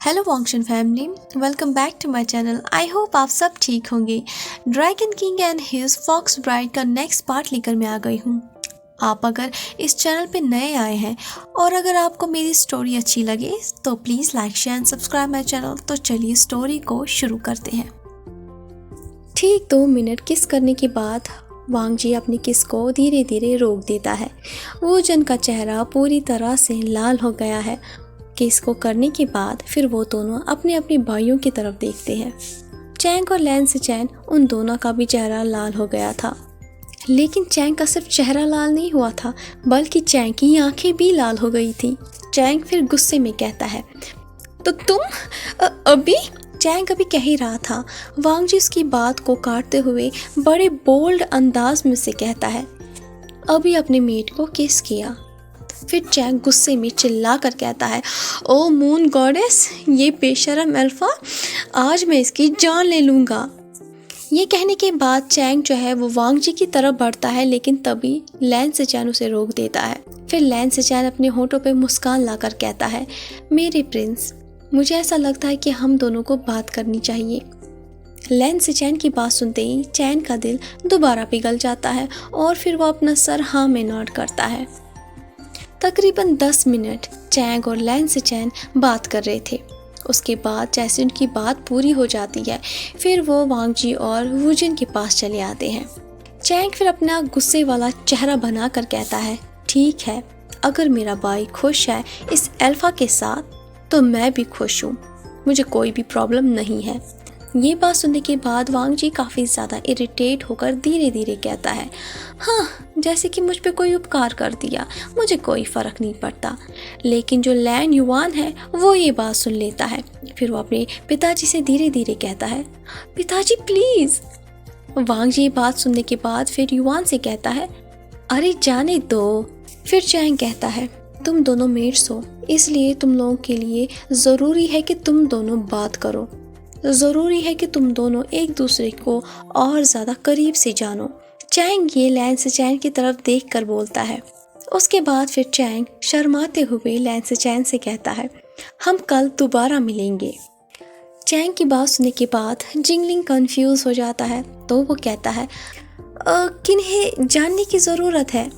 Hello वॉन्गशन family, welcome back to my channel. I hope आप सब ठीक होंगे। Dragon king and his fox bride का नेक्स्ट पार्ट लेकर मैं आ गई हूँ। आप अगर इस चैनल पे नए आए हैं और अगर आपको मेरी स्टोरी अच्छी लगे तो please like share and subscribe my channel. तो चलिए स्टोरी को शुरू करते हैं। ठीक 2 मिनट किस करने के बाद वांग जी अपनी किस को धीरे धीरे रोक देता है। वूजन का चेहरा पूरी तरह से लाल हो गया है। किस को करने के बाद फिर वो दोनों अपने अपने भाइयों की तरफ देखते हैं। चैंग और लैन से चैन उन दोनों का भी चेहरा लाल हो गया था। लेकिन चैंग का सिर्फ चेहरा लाल नहीं हुआ था, बल्कि चैंग की आंखें भी लाल हो गई थी। चैंग फिर गुस्से में कहता है, तो तुम अभी चैंग अभी कह ही रहा था। वांग जी उसकी बात को काटते हुए बड़े बोल्ड अंदाज में से कहता है, अभी अपने मेट को किस किया। फिर चैंग गुस्से में चिल्ला कर कहता है, ओ मून गॉडेस, ये बेशरम अल्फा, आज मैं इसकी जान ले लूँगा। ये कहने के बाद चैंग जो है वो वांग जी की तरफ बढ़ता है, लेकिन तभी लैन से चैन उसे रोक देता है। फिर लैन से चैन अपने होठों पे मुस्कान लाकर कहता है, मेरे प्रिंस, मुझे ऐसा लगता है कि हम दोनों को बात करनी चाहिए। लैन से चैन की बात सुनते ही चैन का दिल दोबारा पिघल जाता है और फिर वो अपना सर हाँ में नॉड करता है। तकरीबन 10 मिनट चैंग और लैन से चैन बात कर रहे थे। उसके बाद जैसे उनकी बात पूरी हो जाती है, फिर वो वांग जी और वूजिन के पास चले आते हैं। चैंग फिर अपना गुस्से वाला चेहरा बनाकर कहता है, ठीक है, अगर मेरा भाई खुश है इस अल्फा के साथ तो मैं भी खुश हूँ, मुझे कोई भी प्रॉब्लम नहीं है। ये बात सुनने के बाद वांग जी काफ़ी ज़्यादा इरिटेट होकर धीरे धीरे कहता है, हाँ, जैसे कि मुझ पे कोई उपकार कर दिया, मुझे कोई फ़र्क नहीं पड़ता। लेकिन जो लैन युवान है वो ये बात सुन लेता है। फिर वो अपने पिताजी से धीरे धीरे कहता है, पिताजी प्लीज़। वांग जी ये बात सुनने के बाद फिर युवान से कहता है, अरे जाने दो। फिर चैंग कहता है, तुम दोनों मेट्स हो, इसलिए तुम लोगों के लिए ज़रूरी है कि तुम दोनों बात करो। ज़रूरी है कि तुम दोनों एक दूसरे को और ज़्यादा करीब से जानो। चैंग ये लैन से चैन की तरफ देख कर बोलता है। उसके बाद फिर चैंग शर्माते हुए लैन से चैन से कहता है, हम कल दोबारा मिलेंगे। चैंग की बात सुनने के बाद जिंगलिंग कंफ्यूज हो जाता है, तो वो कहता है, किन्हें जानने की ज़रूरत है।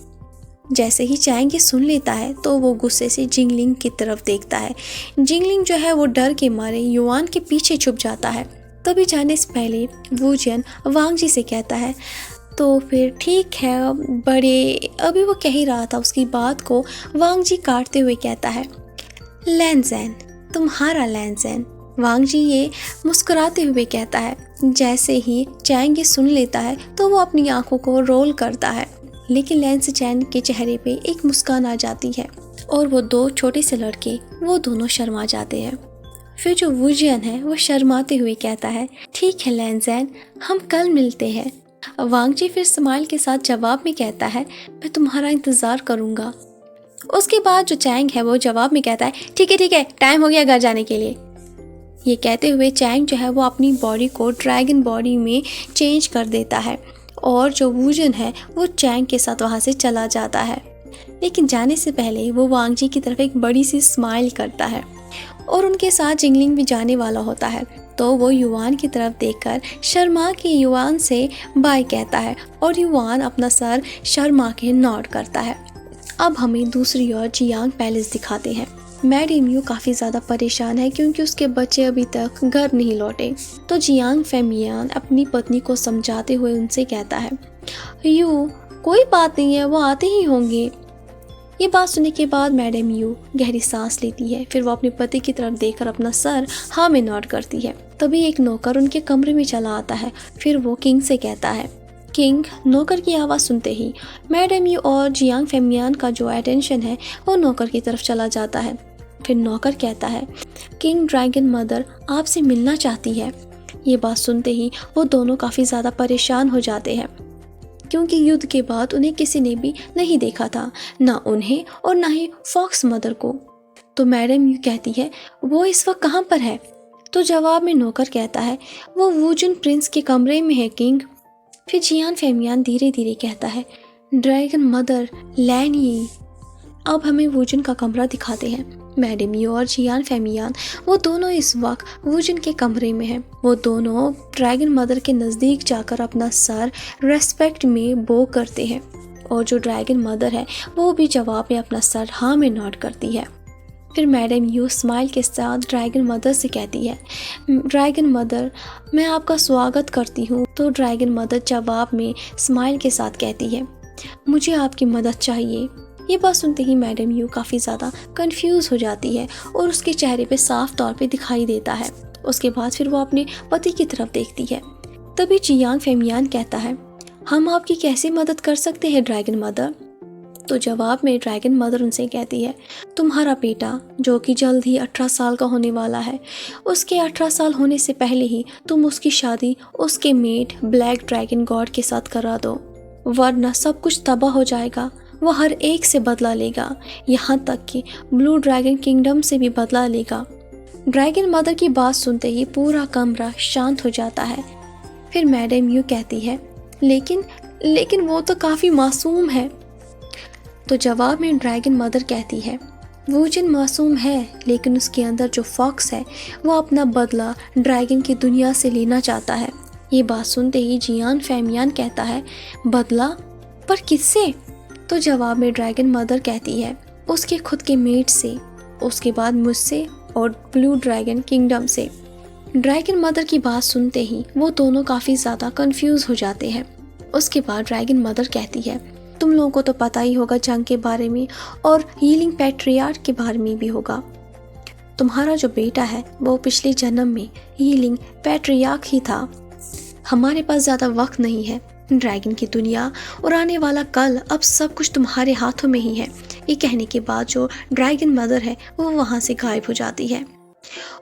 जैसे ही चैंग ये सुन लेता है तो वो गुस्से से जिंगलिंग की तरफ देखता है। जिंगलिंग जो है वो डर के मारे युवान के पीछे छुप जाता है। तभी जाने से पहले वूजिन वांग जी से कहता है, तो फिर ठीक है बड़े। अभी वो कह ही रहा था, उसकी बात को वांग जी काटते हुए कहता है, लैनजैन, तुम्हारा लैनजैन। वांग जी ये मुस्कुराते हुए कहता है। जैसे ही चैंग ये सुन लेता है तो वो अपनी आंखों को रोल करता है, लेकिन लैन से चैन के चेहरे पे एक मुस्कान आ जाती है और वो दो छोटे से लड़के वो दोनों शर्मा जाते हैं। फिर जो वूजियन है वो शर्माते हुए कहता है, ठीक है लैनजैन, हम कल मिलते हैं। वांग जी फिर स्माइल के साथ जवाब में कहता है, मैं तुम्हारा इंतज़ार करूँगा। उसके बाद जो चैंग है वो जवाब में कहता है, ठीक है, टाइम हो गया घर जाने के लिए। ये कहते हुए चैंग जो है वो अपनी बॉडी को ड्रैगन बॉडी में चेंज कर देता है और जो वूजन है वो चैंग के साथ वहाँ से चला जाता है। लेकिन जाने से पहले वो वांग जी की तरफ एक बड़ी सी स्माइल करता है और उनके साथ जिंगलिंग भी जाने वाला होता है। तो वो युवान की तरफ देखकर शर्मा के युवान से बाय कहता है और युवान अपना सर शर्मा के नॉड करता है। अब हमें दूसरी ओर जियांग पैलेस दिखाते हैं। मैडम यू काफ़ी ज़्यादा परेशान है क्योंकि उसके बच्चे अभी तक घर नहीं लौटे। तो जियांग फेमियान अपनी पत्नी को समझाते हुए उनसे कहता है, यू कोई बात नहीं है, वो आते ही होंगे। ये बात सुनने के बाद मैडम यू गहरी सांस लेती है। फिर वो अपने पति की तरफ देखकर अपना सर हाँ में नॉड करती है। तभी एक नौकर उनके कमरे में चला आता है। फिर वो किंग से कहता है। किंग नौकर की आवाज़ सुनते ही मैडम यू और जियांग फेमियान का जो अटेंशन है वो नौकर की तरफ चला जाता है। फिर नौकर कहता है, किंग ड्रैगन मदर आपसे मिलना चाहती है। ये बात सुनते ही वो दोनों काफ़ी ज़्यादा परेशान हो जाते हैं क्योंकि युद्ध के बाद उन्हें किसी ने भी नहीं देखा था, ना उन्हें और ना ही फॉक्स मदर को। तो मैडम यू कहती है, वो इस वक्त कहाँ पर है। तो जवाब में नौकर कहता है, वो वूजन प्रिंस के कमरे में है किंग। फिर जियान फेमियान धीरे धीरे कहता है, ड्रैगन मदर लैन यी। अब हमें वूजन का कमरा दिखाते हैं। मैडम यू और जियान फेमियान वो दोनों इस वक्त वूजन के कमरे में हैं। वो दोनों ड्रैगन मदर के नज़दीक जाकर अपना सर रेस्पेक्ट में बो करते हैं और जो ड्रैगन मदर है वो भी जवाब में अपना सर हाँ में नॉड करती है। फिर मैडम यू स्माइल के साथ ड्रैगन मदर से कहती है, ड्रैगन मदर मैं आपका स्वागत करती हूँ। तो ड्रैगन मदर जवाब में स्माइल के साथ कहती है, मुझे आपकी मदद चाहिए। ये बात सुनते ही मैडम यू काफ़ी ज़्यादा कंफ्यूज हो जाती है और उसके चेहरे पे साफ तौर पे दिखाई देता है। उसके बाद फिर वो अपने पति की तरफ देखती है। तभी जियांग फेमियान कहता है, हम आपकी कैसे मदद कर सकते हैं ड्रैगन मदर। तो जवाब में ड्रैगन मदर उनसे कहती है, तुम्हारा बेटा जो कि जल्द ही 18 साल का होने वाला है, उसके 18 साल होने से पहले ही तुम उसकी शादी उसके मेट ब्लैक ड्रैगन गॉड के साथ करा दो, वरना सब कुछ तबाह हो जाएगा। वो हर एक से बदला लेगा, यहाँ तक कि ब्लू ड्रैगन किंगडम से भी बदला लेगा। ड्रैगन मदर की बात सुनते ही पूरा कमरा शांत हो जाता है। फिर मैडम यू कहती है, लेकिन वो तो काफ़ी मासूम है। तो जवाब में ड्रैगन मदर कहती है, वूजन मासूम है, लेकिन उसके अंदर जो फॉक्स है वो अपना बदला ड्रैगन की दुनिया से लेना चाहता है। ये बात सुनते ही जियान फेमियान कहता है, बदला? पर किससे? तो जवाब में ड्रैगन मदर कहती है, उसके खुद के मेट से, उसके बाद मुझसे और ब्लू ड्रैगन किंगडम से। ड्रैगन मदर की बात सुनते ही वो दोनों काफ़ी ज़्यादा कंफ्यूज हो जाते हैं। उसके बाद ड्रैगन मदर कहती है, तुम लोगों को तो पता ही होगा जंग के बारे में और हीलिंग पैट्रियार्क के बारे में भी होगा। तुम्हारा जो बेटा है वो पिछले जन्म में हीलिंग पैट्रियार्क ही था। हमारे पास ज़्यादा वक्त नहीं है। ड्रैगन की दुनिया और आने वाला कल, अब सब कुछ तुम्हारे हाथों में ही है। ये कहने के बाद जो ड्रैगन मदर है वो वहाँ से गायब हो जाती है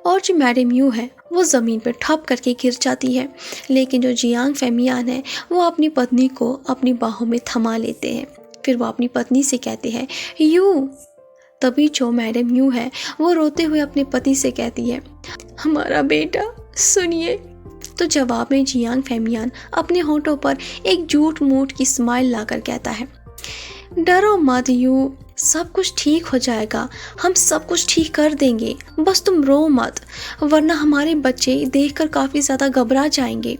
और जो मैडम यू है वो ज़मीन पर ठप करके गिर जाती है। लेकिन जो जियांग फेमियान है वो अपनी पत्नी को अपनी बाहों में थमा लेते हैं। फिर वो अपनी पत्नी से कहते हैं, यू। तभी जो मैडम यू है वो रोते हुए अपने पति से कहती है, हमारा बेटा सुनिए। तो जवाब में जियांग फेमियान अपने होठों पर एक झूठ मूठ की स्माइल लाकर कहता है, डरो मत यू, सब कुछ ठीक हो जाएगा, हम सब कुछ ठीक कर देंगे, बस तुम रो मत, वरना हमारे बच्चे देखकर काफ़ी ज़्यादा घबरा जाएंगे।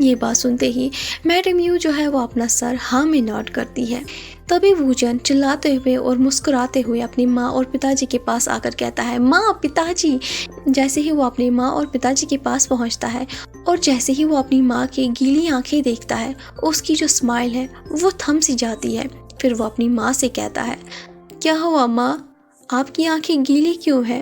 ये बात सुनते ही मैडम यू जो है वो अपना सर हाँ में नॉड करती है। तभी वूजन चिल्लाते हुए और मुस्कुराते हुए अपनी माँ और पिताजी के पास आकर कहता है, माँ, पिताजी। जैसे ही वो अपनी माँ और पिताजी के पास पहुँचता है और जैसे ही वो अपनी माँ की गीली आंखें देखता है, उसकी जो स्माइल है वो थम सी जाती है। फिर वो अपनी माँ से कहता है, क्या हुआ माँ, आपकी आंखें गीली क्यों है?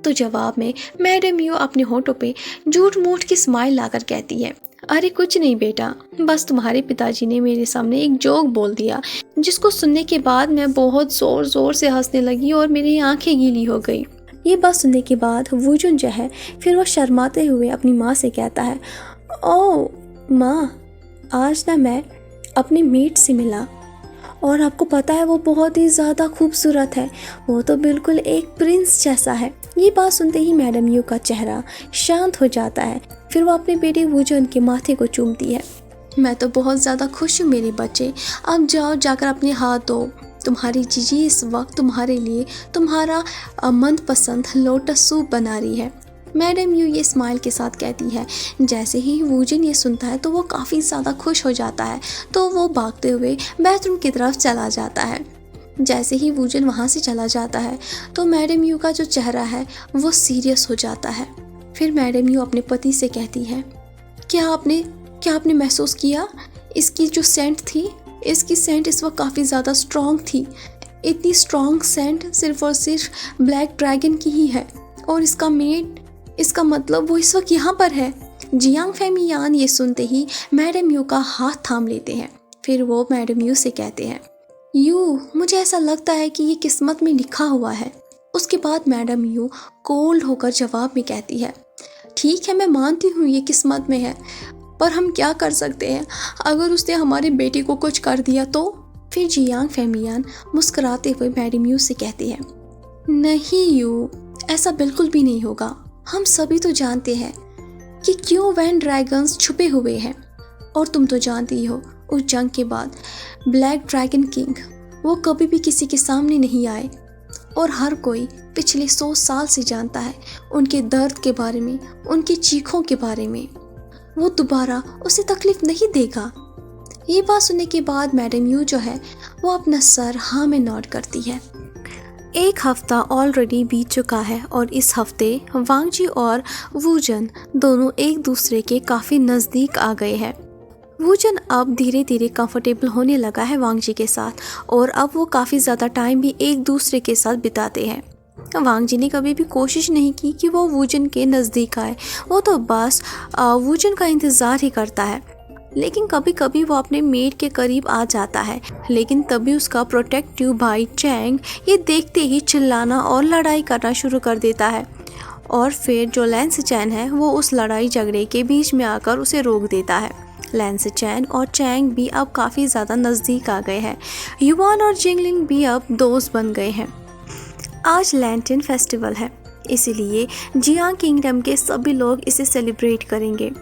तो जवाब में मैडम यू अपने होठों पे झूठ मूठ की स्माइल लाकर कहती है, अरे कुछ नहीं बेटा, बस तुम्हारे पिताजी ने मेरे सामने एक जोक बोल दिया, जिसको सुनने के बाद मैं बहुत ज़ोर ज़ोर से हंसने लगी और मेरी आंखें गीली हो गई। ये बात सुनने के बाद वूजुन जो है फिर वो शर्माते हुए अपनी माँ से कहता है, ओह माँ, आज ना मैं अपने मेट से मिला और आपको पता है वो बहुत ही ज़्यादा खूबसूरत है, वो तो बिल्कुल एक प्रिंस जैसा है। ये बात सुनते ही मैडम यू का चेहरा शांत हो जाता है। फिर वो अपने बेटे वूजन के माथे को चूमती है। मैं तो बहुत ज़्यादा खुश हूँ मेरे बच्चे, अब जाओ जाकर अपने हाथ धो, तुम्हारी जीजी इस वक्त तुम्हारे लिए तुम्हारा मनपसंद लोटस सूप बना रही है। मैडम यू ये स्माइल के साथ कहती है। जैसे ही वूजन ये सुनता है तो वो काफ़ी ज़्यादा खुश हो जाता है, तो वो भागते हुए बाथरूम की तरफ चला जाता है। जैसे ही वूजन वहाँ से चला जाता है तो मैडम यू का जो चेहरा है वो सीरियस हो जाता है। फिर मैडम यू अपने पति से कहती है, क्या आपने महसूस किया, इसकी जो सेंट थी, इसकी सेंट इस वक्त काफ़ी ज़्यादा स्ट्रॉन्ग थी। इतनी स्ट्रॉन्ग सेंट सिर्फ और सिर्फ ब्लैक ड्रैगन की ही है और इसका मेट, इसका मतलब वो इस वक्त यहाँ पर है। जियांग फेमियान ये सुनते ही मैडम यू का हाथ थाम लेते हैं। फिर वो मैडम यू से कहते हैं, यू, मुझे ऐसा लगता है कि ये किस्मत में लिखा हुआ है। उसके बाद मैडम यू कोल्ड होकर जवाब में कहती है, ठीक है, मैं मानती हूँ ये किस्मत में है, पर हम क्या कर सकते हैं, अगर उसने हमारे बेटे को कुछ कर दिया तो? फिर जियांग फेमियान मुस्कुराते हुए मैडम यू से कहती है, नहीं यू, ऐसा बिल्कुल भी नहीं होगा। हम सभी तो जानते हैं कि क्यों वैन ड्रैगन्स छुपे हुए हैं, और तुम तो जानती ही हो उस जंग के बाद ब्लैक ड्रैगन किंग वो कभी भी किसी के सामने नहीं आए और हर कोई पिछले 100 साल से जानता है उनके दर्द के बारे में, उनकी चीखों के बारे में। वो दोबारा उसे तकलीफ नहीं देगा। ये बात सुनने के बाद मैडम यू जो है वो अपना सर हाँ में नोट करती है। एक हफ्ता ऑलरेडी बीत चुका है और इस हफ्ते वांग जी और वूजन दोनों एक दूसरे के काफ़ी नज़दीक आ गए हैं। वूजन अब धीरे धीरे कंफर्टेबल होने लगा है वांग जी के साथ और अब वो काफ़ी ज़्यादा टाइम भी एक दूसरे के साथ बिताते हैं। वांग जी ने कभी भी कोशिश नहीं की कि वो वूजन के नज़दीक आए, वो तो बस वूजन का इंतज़ार ही करता है। लेकिन कभी कभी वो अपने मेट के करीब आ जाता है, लेकिन तभी उसका प्रोटेक्टिव भाई चैंग ये देखते ही चिल्लाना और लड़ाई करना शुरू कर देता है। और फिर जो लैंस चैन है वो उस लड़ाई झगड़े के बीच में आकर उसे रोक देता है। लैंस चैन और चैंग भी अब काफ़ी ज़्यादा नज़दीक आ गए हैं। युवान और जिंगलिंग भी अब दोस्त बन गए हैं। आज लैंटर्न फेस्टिवल है, इसीलिए जियांग किंगडम के सभी लोग इसे सेलिब्रेट करेंगे।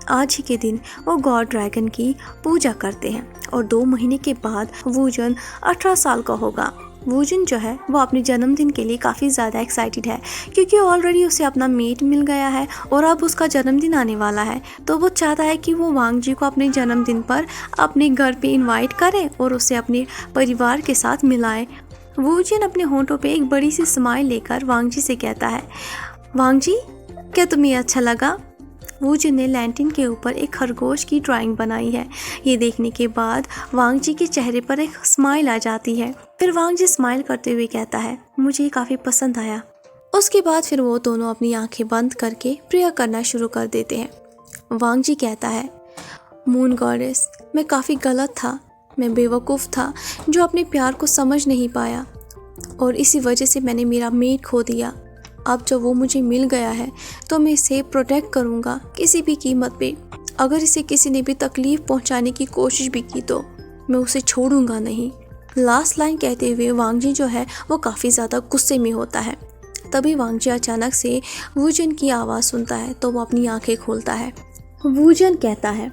आज ही के दिन वो गॉड ड्रैगन की पूजा करते हैं और 2 महीने के बाद वूजन 18 साल का होगा। वूजन जो है वो अपने जन्मदिन के लिए काफ़ी ज़्यादा एक्साइटेड है, क्योंकि ऑलरेडी उसे अपना मेट मिल गया है और अब उसका जन्मदिन आने वाला है। तो वो चाहता है कि वो वांग जी को अपने जन्मदिन पर अपने घर पे इनवाइट करे और उसे अपने परिवार के साथ मिलाए। वूजन अपने होंठों पे एक बड़ी सी स्माइल लेकर वांग जी से कहता है, वांग जी क्या तुम्हें अच्छा लगा? वूजन ने लैंटर्न के ऊपर एक खरगोश की ड्राइंग बनाई है। ये देखने के बाद वांग जी के चेहरे पर एक स्माइल आ जाती है। फिर वांग जी स्माइल करते हुए कहता है, मुझे काफ़ी पसंद आया। उसके बाद फिर वो दोनों अपनी आंखें बंद करके प्रेयर करना शुरू कर देते हैं। वांग जी कहता है, मून गॉडेस, मैं काफ़ी गलत था, मैं बेवकूफ़ था जो अपने प्यार को समझ नहीं पाया और इसी वजह से मैंने मेरा मेट खो दिया। अब जब वो मुझे मिल गया है तो मैं इसे प्रोटेक्ट करूँगा किसी भी कीमत पे। अगर इसे किसी ने भी तकलीफ़ पहुँचाने की कोशिश भी की तो मैं उसे छोड़ूंगा नहीं। लास्ट लाइन कहते हुए वांग जी जो है वो काफ़ी ज़्यादा गुस्से में होता है। तभी वांग जी अचानक से वूजन की आवाज़ सुनता है तो वो अपनी आंखें खोलता है। वूजन कहता है,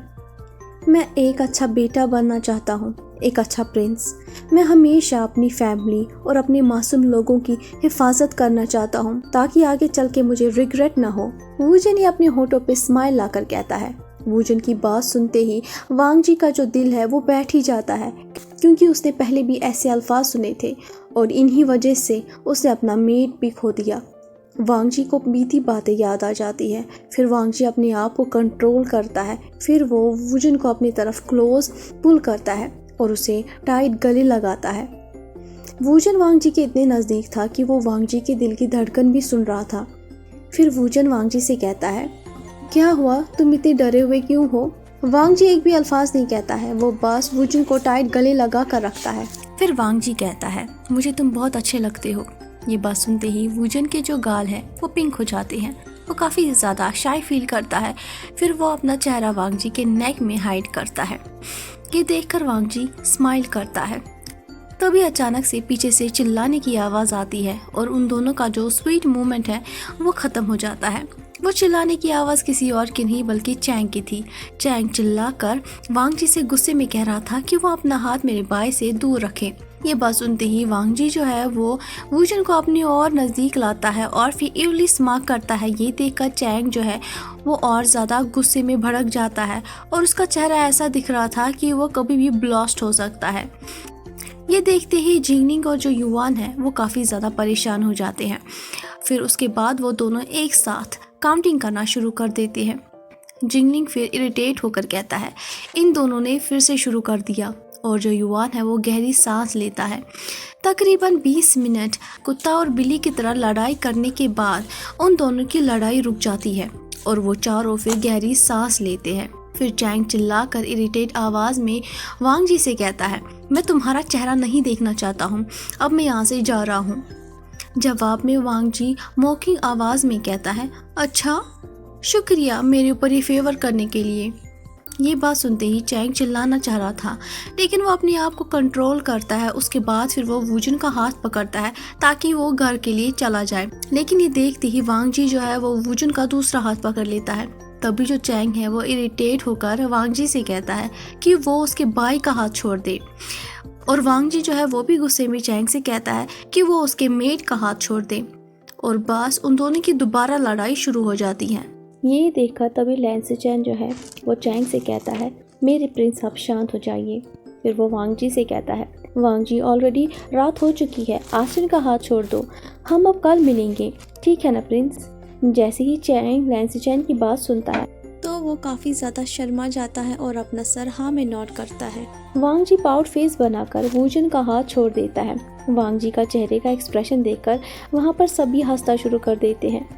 मैं एक अच्छा बेटा बनना चाहता हूँ, एक अच्छा प्रिंस। मैं हमेशा अपनी फैमिली और अपने मासूम लोगों की हिफाजत करना चाहता हूँ ताकि आगे चल के मुझे रिग्रेट ना हो। वूजन ही अपने होठों पे स्माइल लाकर कहता है। वूजन की बात सुनते ही वांग जी का जो दिल है वो बैठ ही जाता है, क्योंकि उसने पहले भी ऐसे अल्फाज सुने थे और इन्हीं वजह से उसने अपना मेट भी खो दिया। वांग जी को बीती बातें याद आ जाती है। फिर वांग जी अपने आप को कंट्रोल करता है। फिर वो वूजन को अपनी तरफ क्लोज पुल करता है और उसे टाइट गले लगाता है। वूजन वांग जी के इतने नज़दीक था कि वो वांग जी के दिल की धड़कन भी सुन रहा था। फिर वूजन वांग जी से कहता है, क्या हुआ, तुम इतने डरे हुए क्यों हो? वांग जी एक भी अल्फाज नहीं कहता है, वो बस वूजन को टाइट गले लगा कर रखता है। फिर वांग जी कहता है, मुझे तुम बहुत अच्छे लगते हो। ये बात सुनते ही वूजन के जो गाल हैं वो पिंक हो जाते हैं। वो काफ़ी ज़्यादा शाई फील करता है। फिर वो अपना चेहरा वांग जी के नेक में हाइड करता है। ये देखकर वांग जी स्माइल करता है। तभी अचानक से पीछे से चिल्लाने की आवाज़ आती है और उन दोनों का जो स्वीट मोमेंट है वो ख़त्म हो जाता है। वो चिल्लाने की आवाज़ किसी और की नहीं बल्कि चैंग की थी। चैंग चिल्लाकर वांग जी से गुस्से में कह रहा था कि वो अपना हाथ मेरे बाएं से दूर रखे। ये बात सुनते ही वांग जी जो है वो वूजन को अपनी और नज़दीक लाता है और फिर इवली स्मार्क करता है। ये देखकर चैंग जो है वो और ज़्यादा गुस्से में भड़क जाता है और उसका चेहरा ऐसा दिख रहा था कि वो कभी भी ब्लास्ट हो सकता है। ये देखते ही जिंगलिंग और जो युवान है वो काफ़ी ज़्यादा परेशान हो जाते हैं। फिर उसके बाद वो दोनों एक साथ काउंटिंग करना शुरू कर देते हैं। जिंगलिंग फिर इरिटेट होकर कहता है, इन दोनों ने फिर से शुरू कर दिया। और जो युवान है वो गहरी सांस लेता है। तकरीबन 20 मिनट कुत्ता और बिल्ली की तरह लड़ाई करने के बाद उन दोनों की लड़ाई रुक जाती है और वो चारों फिर गहरी सांस लेते हैं। फिर चैंग चिल्लाकर इरिटेट आवाज़ में वांग जी से कहता है, मैं तुम्हारा चेहरा नहीं देखना चाहता हूँ, अब मैं यहाँ से जा रहा हूँ। जवाब में वांग जी मॉकिंग आवाज़ में कहता है, अच्छा शुक्रिया मेरे ऊपर ये फेवर करने के लिए। ये बात सुनते ही चैंग चिल्लाना चाह रहा था, लेकिन वो अपने आप को कंट्रोल करता है। उसके बाद फिर वो वूजन का हाथ पकड़ता है ताकि वो घर के लिए चला जाए, लेकिन ये देखते ही वांग जी जो है वो वूजन का दूसरा हाथ पकड़ लेता है। तभी जो चैंग है वो इरिटेट होकर वांग जी से कहता है कि वो उसके बाई का हाथ छोड़ दे। और वांग जी जो है वो भी गुस्से में चैंग से कहता है कि वो उसके मेट का हाथ छोड़ दे और बस उन दोनों की दोबारा लड़ाई शुरू हो जाती है। ये देखकर तभी लैंसीचैन जो है वो चैंग से कहता है, मेरे प्रिंस आप शांत हो जाइए। फिर वो वांग जी से कहता है, वांग जी ऑलरेडी रात हो चुकी है, आस्टिन का हाथ छोड़ दो, हम अब कल मिलेंगे, ठीक है ना प्रिंस। जैसे ही चैंग लैंसीचैन की बात सुनता है तो वो काफ़ी ज़्यादा शर्मा जाता है और अपना सर हाँ में नोट करता है। वांग जी प्राउड फेस बनाकर वूजन का हाथ छोड़ देता है। वांग जी का चेहरे का एक्सप्रेशन देखकर वहाँ पर सभी हंसना शुरू कर देते हैं।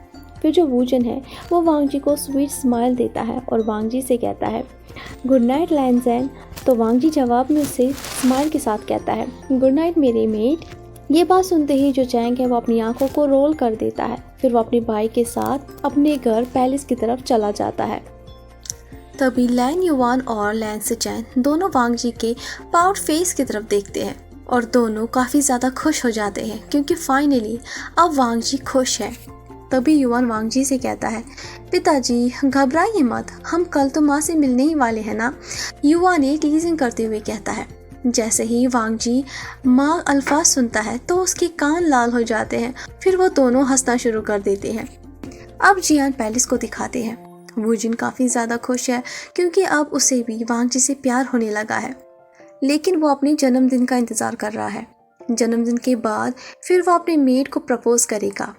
फिर जो वूजन है वो वांग जी को स्वीट स्माइल देता है और वांग जी से कहता है, गुड नाइट लैंज़ैन। तो वांग जी जवाब में उससे स्माइल के साथ कहता है, गुड नाइट मेरे मेट। ये बात सुनते ही जो चैंग है वो अपनी आंखों को रोल कर देता है। फिर वो अपने भाई के साथ अपने घर पैलेस की तरफ चला जाता है। तभी लैन युवान और लैंसीचैन दोनों वांग जी के प्राउड फेस की तरफ देखते हैं और दोनों काफ़ी ज़्यादा खुश हो जाते हैं क्योंकि फाइनली अब वांग जी खुश है। तभी युवान वांग जी से कहता है, पिताजी घबराइए मत, हम कल तो माँ से मिलने ही वाले हैं ना। युवान ने टीजिंग करते हुए कहता है। जैसे ही वांग जी माँ अल्फाज सुनता है तो उसके कान लाल हो जाते हैं। फिर वो दोनों हंसना शुरू कर देते हैं। अब जियान पैलेस को दिखाते हैं। वूजिन काफ़ी ज़्यादा खुश है क्योंकि अब उसे भी वांग जी से प्यार होने लगा है, लेकिन वो अपने जन्मदिन का इंतज़ार कर रहा है। जन्मदिन के बाद फिर वो अपने मेट को प्रपोज करेगा।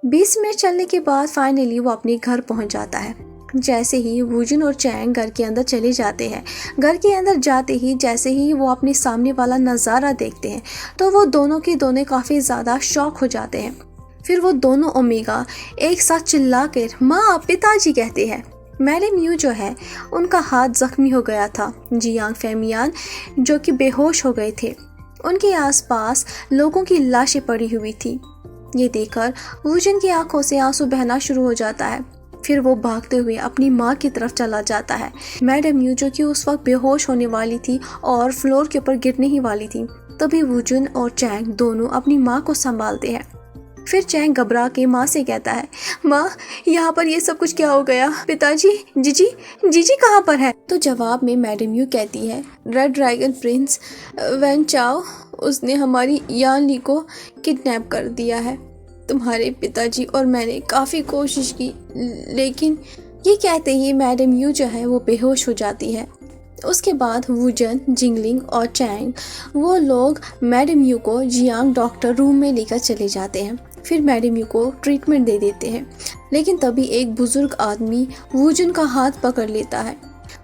20 मिनट चलने के बाद फाइनली वो अपने घर पहुंच जाता है। जैसे ही वूजिन और चैंग घर के अंदर चले जाते हैं, घर के अंदर जाते ही जैसे ही वो अपने सामने वाला नज़ारा देखते हैं तो वो दोनों के दोनों काफ़ी ज़्यादा शॉक हो जाते हैं। फिर वो दोनों ओमेगा एक साथ चिल्लाकर माँ पिताजी कहते हैं। मैडम यू जो है उनका हाथ जख्मी हो गया था। जियांग फेमियान जो कि बेहोश हो गए थे, उनके आसपास लोगों की लाशें पड़ी हुई थी। ये देखकर वूजिन की आंखों से आंसू बहना शुरू हो जाता है। फिर वो भागते हुए अपनी माँ की तरफ चला जाता है। मैडम यू जो कि उस वक्त बेहोश होने वाली थी और फ्लोर के ऊपर गिरने ही वाली थी। तभी वूजिन और चैंग दोनों अपनी माँ को संभालते हैं। फिर चैंग घबरा के माँ से कहता है, माँ यहाँ पर ये सब कुछ क्या हो गया? पिताजी, जीजी जीजी कहाँ पर है? तो जवाब में मैडम यू कहती है, रेड ड्रैगन प्रिंस वैन चाओ, उसने हमारी यान ली को किडनैप कर दिया है। तुम्हारे पिताजी और मैंने काफ़ी कोशिश की, लेकिन ये कहते ही मैडम यू जो है वो बेहोश हो जाती है। उसके बाद वूजन, जिंगलिंग और चैंग वो लोग मैडम यू को जियांग डॉक्टर रूम में लेकर चले जाते हैं। फिर मैडम यू को ट्रीटमेंट दे देते हैं, लेकिन तभी एक बुजुर्ग आदमी वूजन का हाथ पकड़ लेता है।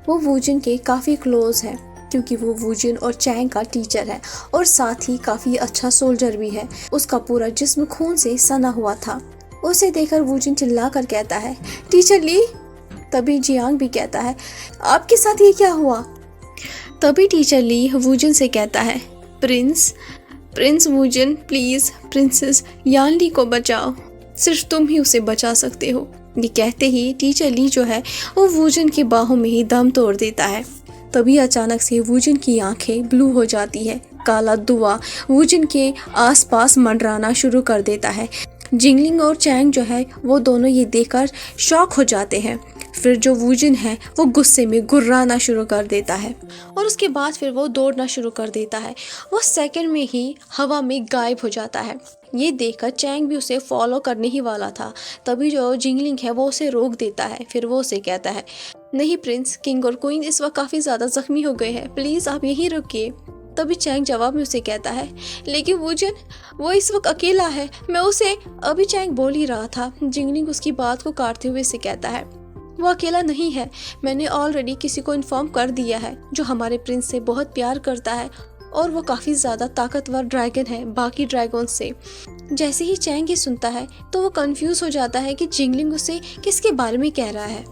वो वूजन के काफ़ी क्लोज है क्योंकि वो वूजन और चैंग का टीचर है और साथ ही काफ़ी अच्छा सोल्जर भी है। उसका पूरा जिस्म खून से सना हुआ था। उसे देखकर वूजन चिल्ला कर कहता है, टीचर ली। तभी जियांग भी कहता है, आपके साथ ये क्या हुआ? तभी टीचर ली वूजन से कहता है, प्रिंस वूजन प्लीज़ प्रिंसेस यान ली को बचाओ, सिर्फ तुम ही उसे बचा सकते हो। ये कहते ही टीचर ली जो है वो वूजन की बाहों में ही दम तोड़ देता है। तभी अचानक से वूजन की आंखें ब्लू हो जाती है। काला धुआं वूजन के आसपास मंडराना शुरू कर देता है। जिंगलिंग और चैंग जो है वो दोनों ये देखकर शॉक हो जाते हैं। फिर जो वूजन है वो गुस्से में गुर्राना शुरू कर देता है और उसके बाद फिर वो दौड़ना शुरू कर देता है। वो सेकंड में ही हवा में गायब हो जाता है। ये देखकर चैंग भी उसे फॉलो करने ही वाला था। तभी जो जिंगलिंग है वो उसे रोक देता है। फिर वो उसे कहता है, नहीं प्रिंस, किंग और क्वीन इस वक्त काफ़ी ज़्यादा जख्मी हो गए हैं, प्लीज़ आप यहीं रुकिए। तभी चैंग जवाब में उसे कहता है, लेकिन वूजन वो इस वक्त अकेला है, मैं उसे। अभी चैंग बोल ही रहा था, जिंगलिंग उसकी बात को काटते हुए उसे कहता है, वो अकेला नहीं है, मैंने ऑलरेडी किसी को इन्फॉर्म कर दिया है जो हमारे प्रिंस से बहुत प्यार करता है और वो काफ़ी ज़्यादा ताकतवर ड्रैगन है बाकी ड्रैगन से। जैसे ही चैंग ये सुनता है तो वो कंफ्यूज हो जाता है कि जिंगलिंग उसे किसके बारे में कह रहा है।